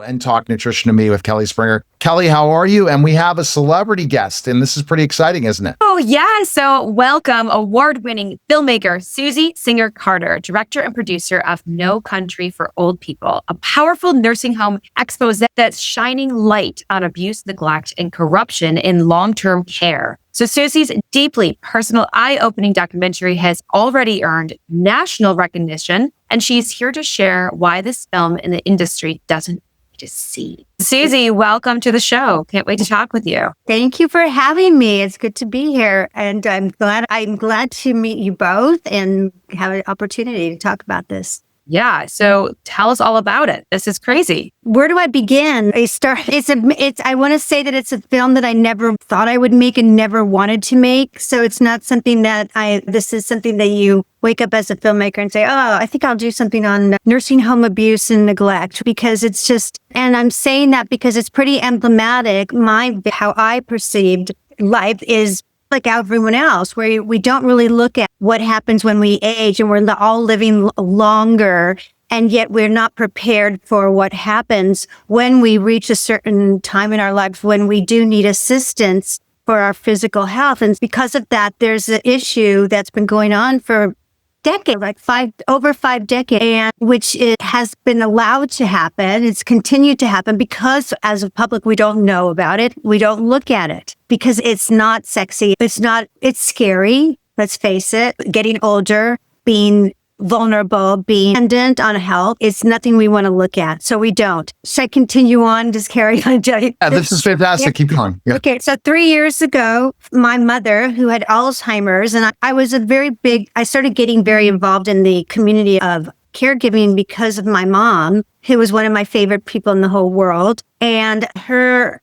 And Talk Nutrition to Me with Kelly Springer. Kelly, how are you? And we have a celebrity guest, and this is pretty exciting, isn't it? Oh, yeah. So welcome award-winning filmmaker Susie Singer Carter, director and producer of No Country for Old People, a powerful nursing home expose that's shining light on abuse, neglect, and corruption in long-term care. So Susie's deeply personal, eye-opening documentary has already earned national recognition, and she's here to share why this film in the industry doesn't to see. Susie, welcome to the show. Can't wait to talk with you. Thank you for having me. It's good to be here. And I'm glad to meet you both and have an opportunity to talk about this. Yeah. So tell us all about it. This is crazy. Where do I begin? I want to say that it's a film that I never thought I would make and never wanted to make. So it's not something that this is something that you wake up as a filmmaker and say, oh, I think I'll do something on nursing home abuse and neglect, because it's just, and I'm saying that because it's pretty emblematic. How I perceived life is like everyone else, where we don't really look at what happens when we age, and we're all living longer, and yet we're not prepared for what happens when we reach a certain time in our lives when we do need assistance for our physical health. And because of that, there's an issue that's been going on for decades, over 5 decades, and which it has been allowed to happen. It's continued to happen because as a public, we don't know about it. We don't look at it because it's not sexy. It's scary. Let's face it. Getting older, being vulnerable, being dependent on health, it's nothing we want to look at. So we don't. Should I continue on? Just carry on. Yeah, this is fantastic. Yeah. Keep going. Yeah. Okay. So 3 years ago, my mother, who had Alzheimer's, and I started getting very involved in the community of caregiving because of my mom, who was one of my favorite people in the whole world. And her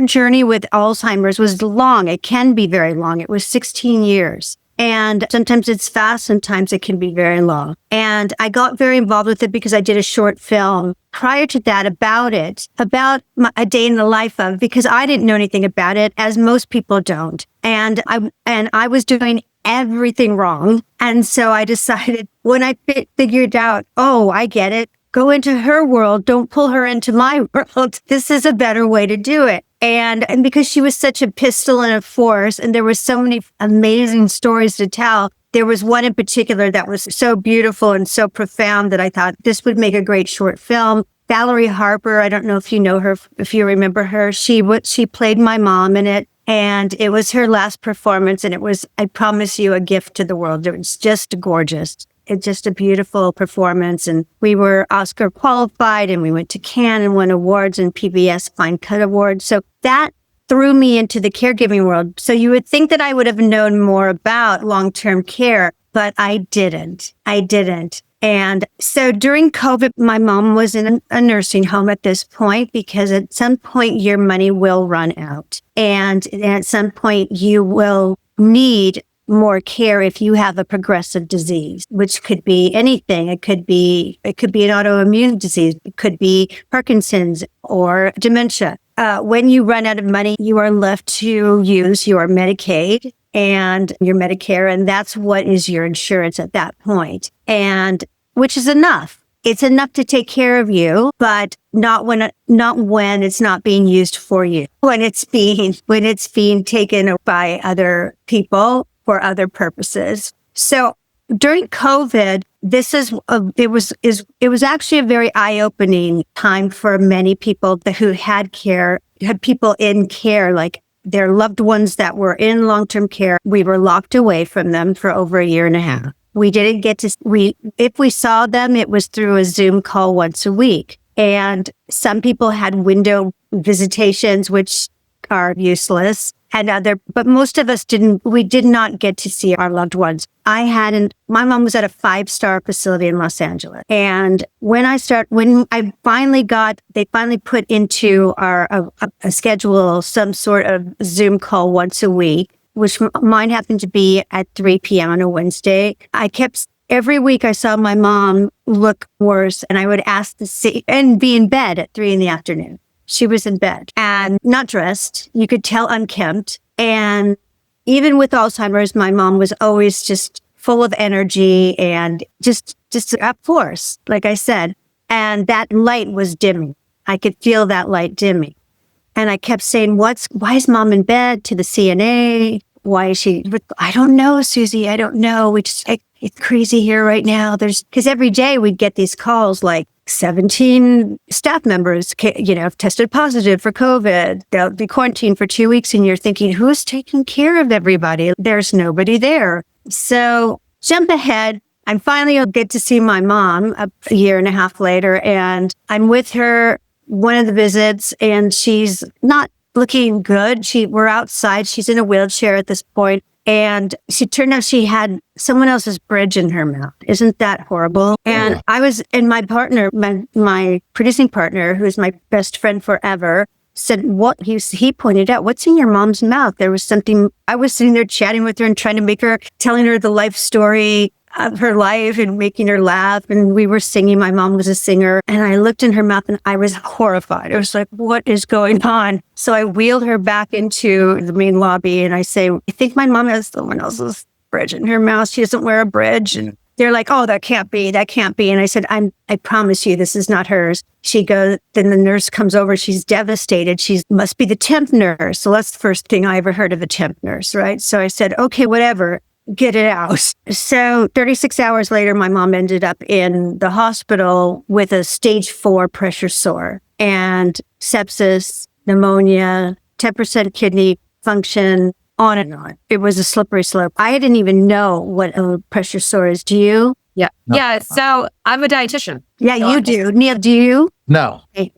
journey with Alzheimer's was long. It can be very long. It was 16 years. And sometimes it's fast, sometimes it can be very long. And I got very involved with it because I did a short film prior to that about a day in the life of, because I didn't know anything about it, as most people don't. And I was doing everything wrong. And so I decided, when I figured out, oh, I get it. Go into her world. Don't pull her into my world. This is a better way to do it. And because she was such a pistol and a force, and there were so many amazing stories to tell, there was one in particular that was so beautiful and so profound that I thought this would make a great short film. Valerie Harper, I don't know if you know her, if you remember her, she played my mom in it, and it was her last performance, and it was, I promise you, a gift to the world. It was just gorgeous. It's just a beautiful performance. And we were Oscar qualified, and we went to Cannes and won awards and PBS Fine Cut Awards. So that threw me into the caregiving world. So you would think that I would have known more about long-term care, but I didn't. And so during COVID, my mom was in a nursing home at this point, because at some point your money will run out. And at some point you will need more care if you have a progressive disease, which could be anything. It could be an autoimmune disease. It could be Parkinson's or dementia. When you run out of money, you are left to use your Medicaid and your Medicare, and that's what is your insurance at that point. And which is enough. It's enough to take care of you, but not when it's not being used for you. When it's being taken by other people for other purposes. So during COVID, it was actually a very eye-opening time for many people who had people in care, like their loved ones that were in long-term care. We were locked away from them for over 1.5 years. We didn't get if we saw them, it was through a Zoom call once a week. And some people had window visitations, which are useless. But most of us we did not get to see our loved ones. My mom was at a 5-star facility in Los Angeles. And they finally put into a schedule some sort of Zoom call once a week, which mine happened to be at 3 p.m. on a Wednesday. Every week I saw my mom look worse, and I would ask to see, and be in bed at 3 p.m. She was in bed and not dressed. You could tell unkempt. And even with Alzheimer's, my mom was always just full of energy and just a force, like I said. And that light was dimming. I could feel that light dimming. And I kept saying, why is mom in bed, to the CNA? Why is she? I don't know, Susie. I don't know. It's crazy here right now. Because every day we'd get these calls like 17 staff members, have tested positive for COVID. They'll be quarantined for 2 weeks. And you're thinking, who's taking care of everybody? There's nobody there. So jump ahead. I'm finally get to see my mom a year and a half later. And I'm with her one of the visits, and she's not looking good. We're outside. She's in a wheelchair at this point. And she turned out she had someone else's bridge in her mouth. Isn't that horrible? And my partner, my producing partner, who's my best friend forever, said, what he pointed out, what's in your mom's mouth? There was something. I was sitting there chatting with her and telling her the life story of her life and making her laugh. And we were singing. My mom was a singer. And I looked in her mouth and I was horrified. I was like, what is going on? So I wheeled her back into the main lobby and I say, I think my mom has someone else's bridge in her mouth. She doesn't wear a bridge. And they're like, oh, that can't be. And I said, I promise you, this is not hers. She goes, then the nurse comes over. She's devastated. She must be the temp nurse. So that's the first thing I ever heard of a temp nurse, right? So I said, okay, whatever. Get it out. So 36 hours later, my mom ended up in the hospital with a stage 4 pressure sore and sepsis, pneumonia, 10% kidney function, on and on. It was a slippery slope. I didn't even know what a pressure sore is. Do you? Yeah. No. Yeah. So I'm a dietitian. Yeah, you do. Neil, do you? No. Okay.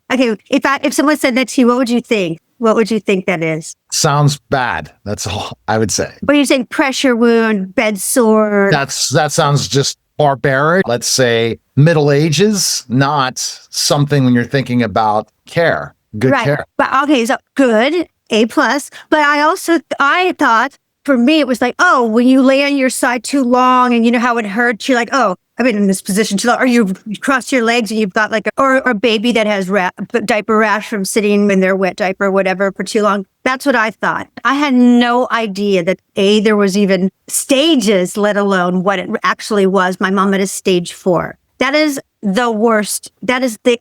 If someone said that to you, what would you think? What would you think that is? Sounds bad. That's all I would say. What are you saying? Pressure wound, bed sore? That sounds just barbaric. Let's say Middle Ages, not something when you're thinking about care, good care. But okay, so good, A+. But I thought, for me, it was like, oh, when you lay on your side too long and you know how it hurts, you're like, oh, I've been in this position too long. Or you cross your legs and you've got like or a baby that has diaper rash from sitting in their wet diaper or whatever for too long. That's what I thought. I had no idea that there was even stages, let alone what it actually was. My mom had a stage 4. That is the worst. That's the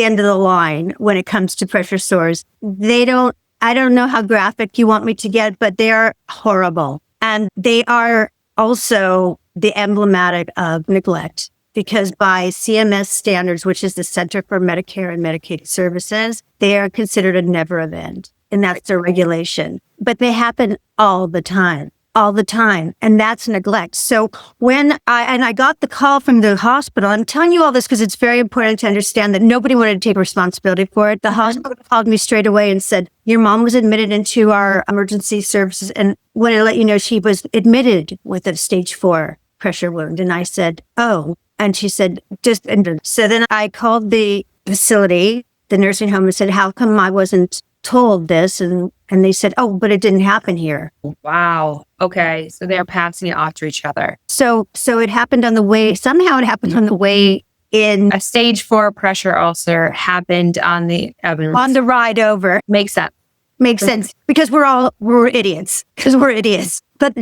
end of the line when it comes to pressure sores. I don't know how graphic you want me to get, but they are horrible. And they are also the emblematic of neglect, because by CMS standards, which is the Center for Medicare and Medicaid Services, they are considered a never event. And that's their regulation. But they happen all the time. And that's neglect. So when I got the call from the hospital, I'm telling you all this because it's very important to understand that nobody wanted to take responsibility for it. The hospital called me straight away and said, your mom was admitted into our emergency services. And when I let you know, she was admitted with a stage 4 pressure wound. And I said, oh, and she said, so then I called the facility, the nursing home, and said, how come I wasn't told this? And they said, oh, but it didn't happen here. Wow. Okay. So they're passing it off to each other. So it happened on the way. Somehow it happened on the way in. A stage 4 pressure ulcer happened on the ride over. Makes sense. Makes sense because we're idiots. But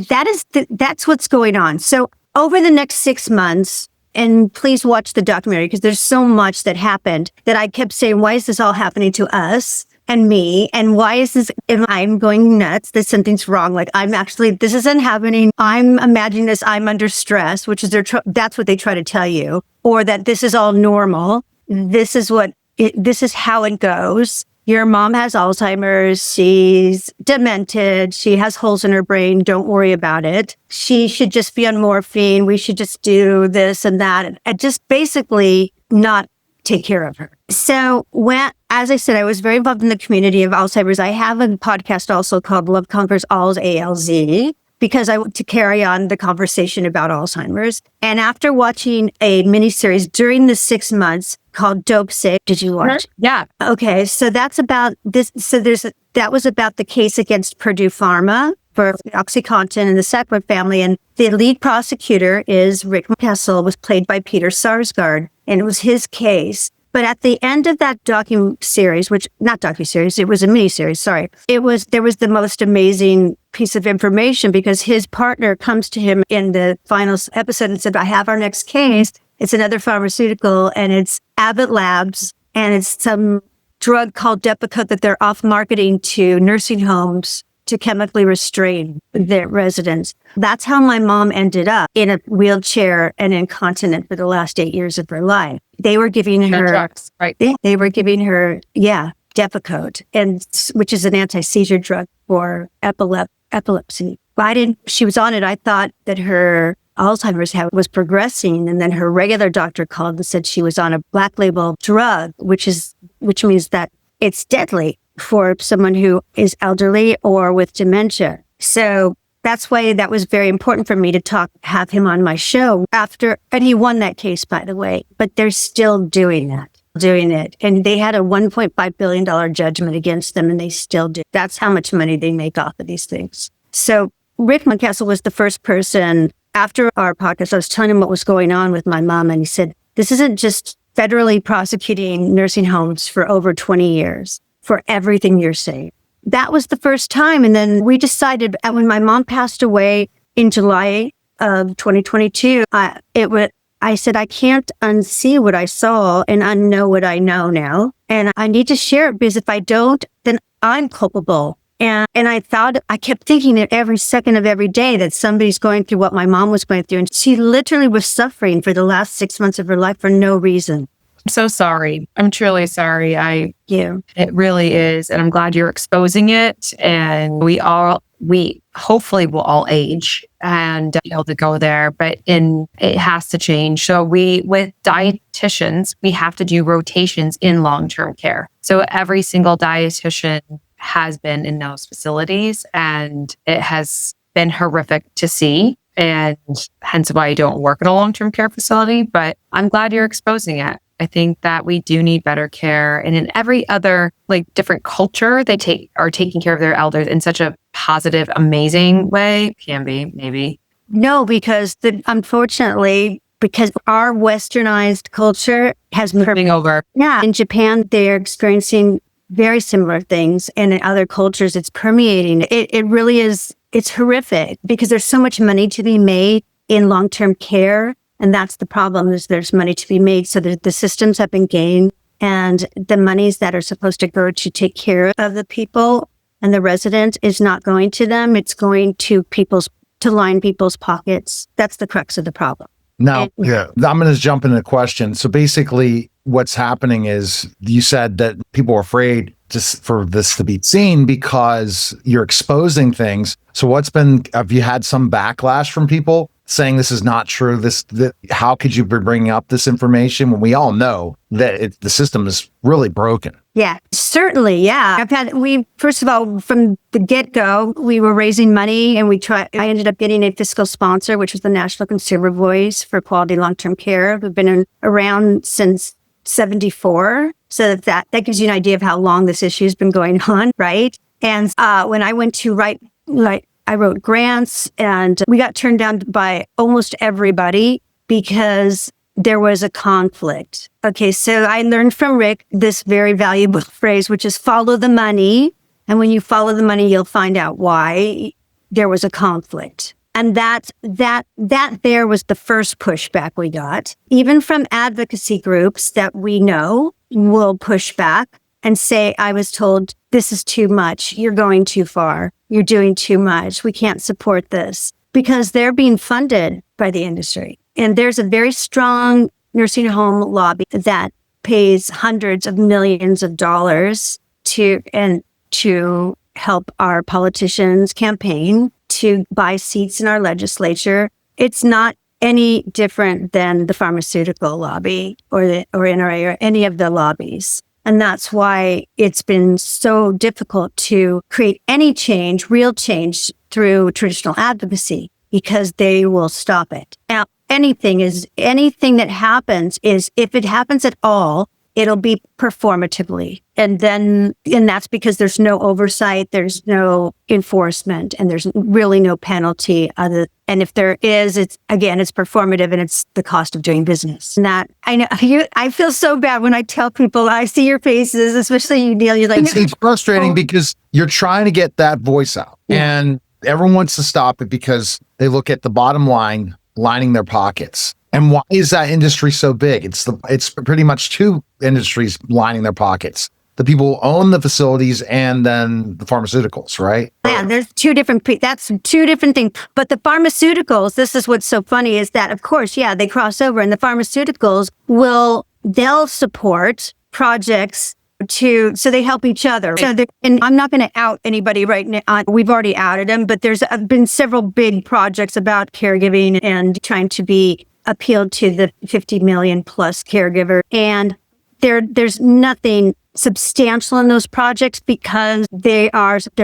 that's what's going on. So over the next 6 months, and please watch the documentary because there's so much that happened that I kept saying, why is this all happening to us and me? And why is this, if I'm going nuts, that something's wrong? Like this isn't happening. I'm imagining this, I'm under stress, which is that's what they try to tell you, or that this is all normal. This is how it goes. Your mom has Alzheimer's. She's demented. She has holes in her brain. Don't worry about it. She should just be on morphine. We should just do this and that. And just basically not take care of her. So as I said, I was very involved in the community of Alzheimer's. I have a podcast also called Love Conquers All's ALZ, because I want to carry on the conversation about Alzheimer's. And after watching a miniseries during the 6 months called Dope Sick, did you watch? Yeah. Okay. So that's about this. So that was about the case against Purdue Pharma for OxyContin and the Sackler family. And the lead prosecutor is Rick Kessel, was played by Peter Sarsgaard. And it was his case. But at the end of that docu-series, not docu-series, it was a mini-series, sorry. There was the most amazing piece of information because his partner comes to him in the final episode and said, I have our next case. It's another pharmaceutical and it's Abbott Labs and it's some drug called Depakote that they're off marketing to nursing homes to chemically restrain their residents. That's how my mom ended up in a wheelchair and incontinent for the last 8 years of her life. They were giving her drugs, right? They were giving her, Depakote, and which is an anti-seizure drug for epilepsy. She was on it. I thought that her Alzheimer's was progressing, and then her regular doctor called and said she was on a black label drug, which means that it's deadly for someone who is elderly or with dementia. So that's why that was very important for me to have him on my show and he won that case, by the way, but they're still doing it. And they had a $1.5 billion judgment against them, and they still do. That's how much money they make off of these things. So Rick Mountcastle was the first person after our podcast. I was telling him what was going on with my mom, and he said, this isn't just federally prosecuting nursing homes for over 20 years for everything you're saying. That was the first time. And then we decided, and when my mom passed away in July of 2022, I said, I can't unsee what I saw and unknow what I know now. And I need to share it, because if I don't, then I'm culpable. And I kept thinking that every second of every day that somebody's going through what my mom was going through. And she literally was suffering for the last 6 months of her life for no reason. I'm so sorry. I'm truly sorry. Yeah. It really is. And I'm glad you're exposing it. And we hopefully will all age and be able to go there, but it has to change. So with dietitians, we have to do rotations in long-term care. So every single dietitian has been in those facilities, and it has been horrific to see. And hence why I don't work in a long-term care facility, but I'm glad you're exposing it. I think that we do need better care. And in every other different culture, they are taking care of their elders in such a positive, amazing way. Can be, maybe. No, because unfortunately, because our westernized culture has moving over. Yeah. In Japan, they're experiencing very similar things. And in other cultures, it's permeating. It really is. It's horrific because there's so much money to be made in long-term care. And that's the problem, is there's money to be made. So the systems have been gained, and the monies that are supposed to go to take care of the people and the resident is not going to them. It's going to line people's pockets. That's the crux of the problem. Now, I'm going to jump into a question. So basically what's happening is, you said that people are afraid for this to be seen because you're exposing things. So have you had some backlash from people saying this is not true? How could you be bringing up this information when we all know that the system is really broken? Yeah, certainly. Yeah. First of all, from the get-go, we were raising money, and I ended up getting a fiscal sponsor, which was the National Consumer Voice for Quality Long-Term Care. We've been around since 1974. So that gives you an idea of how long this issue has been going on, right? And when I went to I wrote grants, and we got turned down by almost everybody because there was a conflict. Okay, so I learned from Rick this very valuable phrase, which is follow the money. And when you follow the money, you'll find out why there was a conflict. And that there was the first pushback we got, even from advocacy groups that we know will push back and say, I was told this is too much. You're going too far. You're doing too much. We can't support this, because they're being funded by the industry. And there's a very strong nursing home lobby that pays hundreds of millions of dollars to help our politicians campaign to buy seats in our legislature. It's not any different than the pharmaceutical lobby or NRA or any of the lobbies. And that's why it's been so difficult to create any change, real change, through traditional advocacy, because they will stop it. Now, anything that happens is, if it happens at all, it'll be performatively. And that's because there's no oversight, there's no enforcement, and there's really no penalty and if there is, it's performative, and it's the cost of doing business. And that, I know, I feel so bad when I tell people, I see your faces, especially you, Neil, you're like... It's frustrating because you're trying to get that voice out, and everyone wants to stop it because they look at the bottom line, lining their pockets. And why is that industry so big? It's pretty much two industries lining their pockets. the people who own the facilities and then the pharmaceuticals, right? Yeah, there's that's two different things. But the pharmaceuticals, this is what's so funny is that, of course, yeah, they cross over, and the pharmaceuticals they'll support projects so they help each other. So and I'm not going to out anybody right now. We've already outed them, but there's been several big projects about caregiving and trying to be appealed to the 50 million plus caregiver. And there's nothing substantial in those projects because their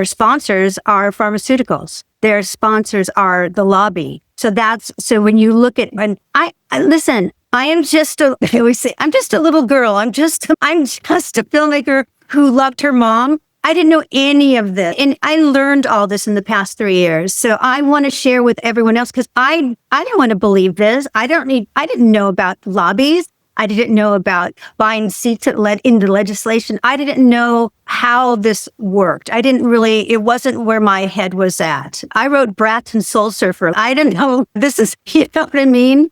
sponsors are pharmaceuticals. Their sponsors are the lobby. So when you look at, and I listen, I always say, I'm just a little girl. I'm just a filmmaker who loved her mom. I didn't know any of this. And I learned all this in the past 3 years. So I want to share with everyone else because I don't want to believe this. I didn't know about lobbies. I didn't know about buying seats that led into legislation. I didn't know how this worked. It wasn't where my head was at. I wrote Bratz and Soul Surfer. I didn't know this is, you know what I mean?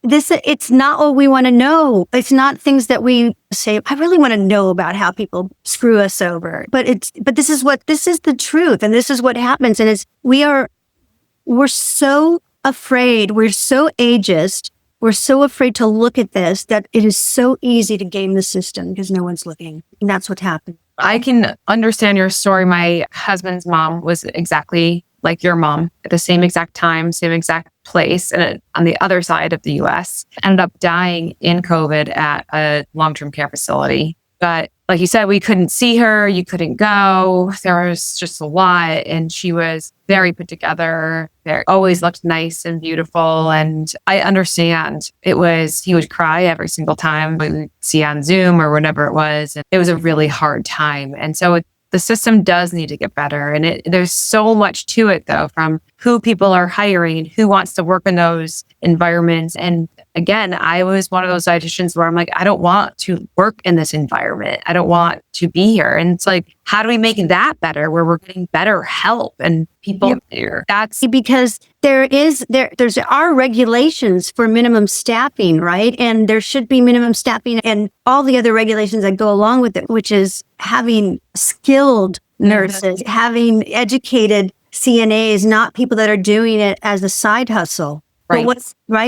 It's not what we want to know. It's not things that we say, I really want to know about how people screw us over. But this is the truth. And this is what happens. And we're so afraid. We're so ageist. We're so afraid to look at this that it is so easy to game the system because no one's looking. And that's what happened. I can understand your story. My husband's mom was exactly like your mom at the same exact time, same exact place, and on the other side of the US. Ended up dying in COVID at a long-term care facility. But like you said, we couldn't see her. You couldn't go. There was just a lot. And she was very put together. Always looked nice and beautiful. And I understand he would cry every single time we would see on Zoom or whatever it was. And it was a really hard time. And so the system does need to get better. And there's so much to it, though, from who people are hiring, who wants to work in those environments. And again, I was one of those dietitians where I'm like, I don't want to work in this environment. I don't want to be here. And it's like, how do we make that better where we're getting better help and people here? That's because there's our regulations for minimum staffing, right? And there should be minimum staffing and all the other regulations that go along with it, which is having skilled nurses, having educated CNAs, not people that are doing it as a side hustle. Right.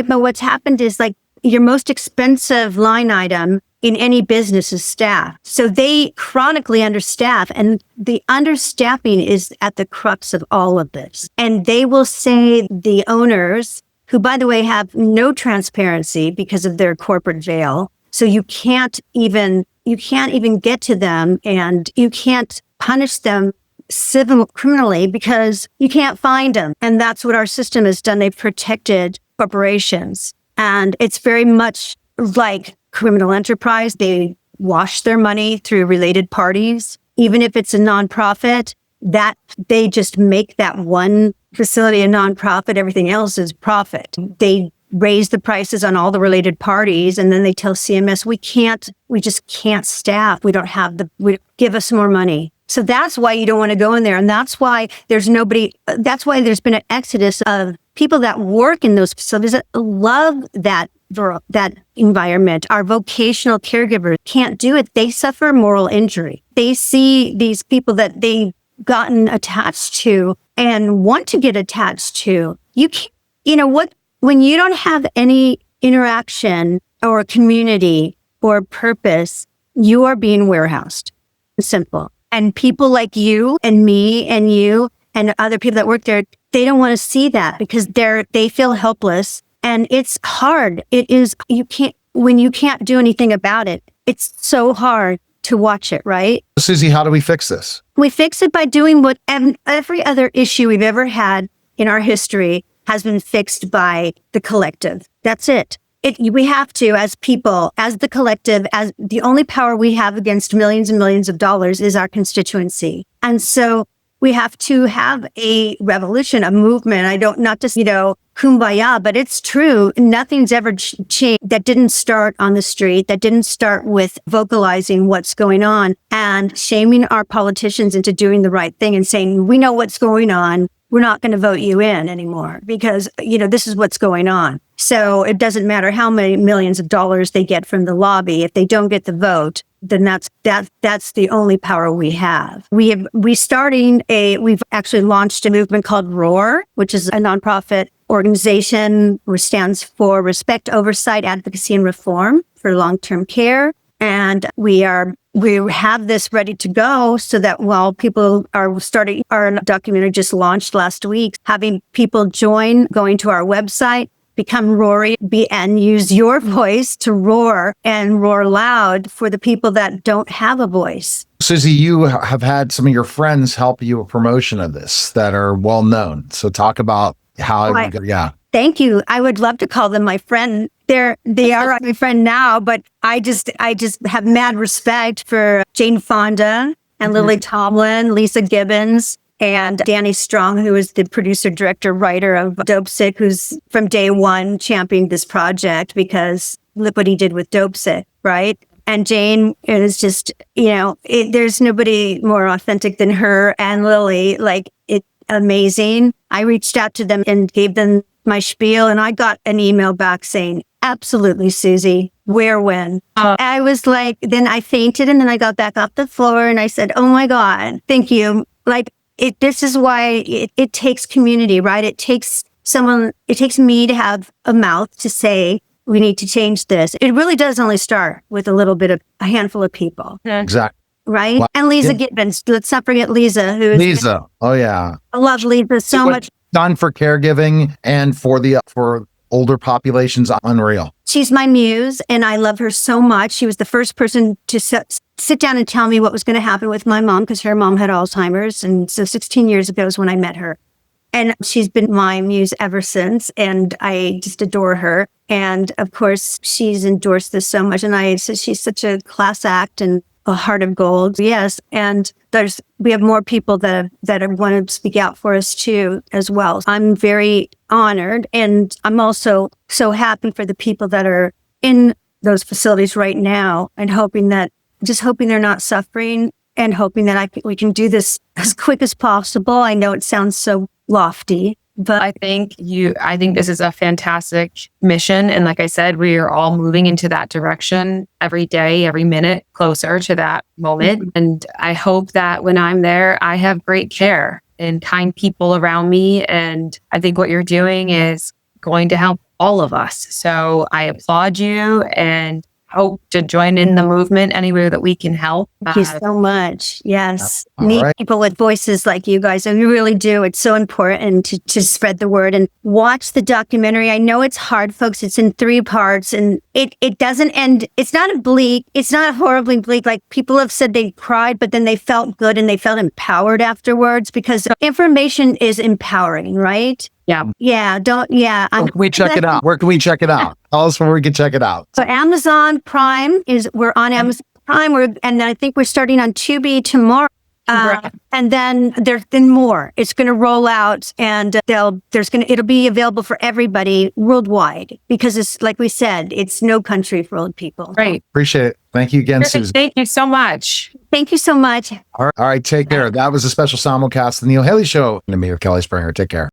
But what's happened is like your most expensive line item in any business is staff. So they chronically understaff, and the understaffing is at the crux of all of this. And they will say the owners, who by the way have no transparency because of their corporate veil, so you can't even get to them and you can't punish them criminally because you can't find them. And that's what our system has done. They've protected corporations. And it's very much like criminal enterprise. They wash their money through related parties. Even if it's a nonprofit, that they just make that one facility a nonprofit. Everything else is profit. They raise the prices on all the related parties. And then they tell CMS, we just can't staff. Give us more money. So that's why you don't want to go in there. And that's why that's why there's been an exodus of people that work in those facilities that love that environment. Our vocational caregivers can't do it. They suffer moral injury. They see these people that they've gotten attached to and want to get attached to. You can't, when you don't have any interaction or community or purpose, you are being warehoused. Simple. And people like you and me and you and other people that work there, they don't want to see that because they feel helpless. And it's hard. When you can't do anything about it, it's so hard to watch it, right? Susie, how do we fix this? We fix it by doing what every other issue we've ever had in our history has been fixed by the collective. That's it. We have to, as people, as the collective, as the only power we have against millions and millions of dollars is our constituency. And so we have to have a revolution, a movement. Not just, kumbaya, but it's true. Nothing's ever changed that didn't start on the street, that didn't start with vocalizing what's going on and shaming our politicians into doing the right thing and saying, we know what's going on. We're not going to vote you in anymore because, this is what's going on. So it doesn't matter how many millions of dollars they get from the lobby. If they don't get the vote, then that's the only power we have. We've actually launched a movement called ROAR, which is a nonprofit organization which stands for Respect, Oversight, Advocacy, and Reform for Long-Term Care. And we have this ready to go so that while people are starting, our documentary just launched last week, having people join, going to our website, become Rory, and use your voice to roar and roar loud for the people that don't have a voice. Susie, you have had some of your friends help you with promotion of this that are well known. So talk about how, Thank you. I would love to call them my friend. They are my friend now, but I just have mad respect for Jane Fonda and Lily Tomlin, Lisa Gibbons, and Danny Strong, who is the producer, director, writer of Dope Sick, who's from day one championed this project because look what he did with Dope Sick, right? And Jane is just, there's nobody more authentic than her and Lily. It's amazing. I reached out to them and gave them my spiel, and I got an email back saying, absolutely, Susie, where, when? I was like, then I fainted, and then I got back off the floor and I said, oh my God, thank you. This is why it takes community, right? It takes me to have a mouth to say, we need to change this. It really does only start with a handful of people. Exactly. Right? Wow. And Lisa Gibbons. Let's not forget Lisa. Lisa. Oh, yeah. I love Lisa so much. Done for caregiving and for older populations, unreal. She's my muse, and I love her so much. She was the first person to sit down and tell me what was going to happen with my mom, because her mom had Alzheimer's. And so 16 years ago is when I met her. And she's been my muse ever since, and I just adore her. And of course, she's endorsed this so much, and she's such a class act and a heart of gold. Yes. And we have more people that want to speak out for us too, as well. I'm very honored, and I'm also so happy for the people that are in those facilities right now, and hoping they're not suffering, and hoping that we can do this as quick as possible. I know it sounds so lofty, but I think this is a fantastic mission. And like I said, we are all moving into that direction every day, every minute closer to that moment. And I hope that when I'm there, I have great care and kind people around me. And I think what you're doing is going to help all of us. So I applaud you and hope to join in the movement anywhere that we can help. Thank you so much. Yes. Need people with voices like you guys. And we really do. It's so important to spread the word and watch the documentary. I know it's hard, folks. It's in 3 parts, and it doesn't end. It's not horribly bleak. Like, people have said they cried, but then they felt good and they felt empowered afterwards, because information is empowering, right? Yeah. Yeah. Where can we check it out? Where can we check it out? Tell us where we can check it out. So Amazon Prime we're on Amazon Prime, and then I think we're starting on Tubi tomorrow. And then there's been more. It's going to roll out, and it'll be available for everybody worldwide, because it's, like we said, it's no country for old people. Great. Appreciate it. Thank you again, Susie. Thank you so much. Thank you so much. All right. Take care. That was a special simulcast of the Neil Haley Show. And me, Kelly Springer. Take care.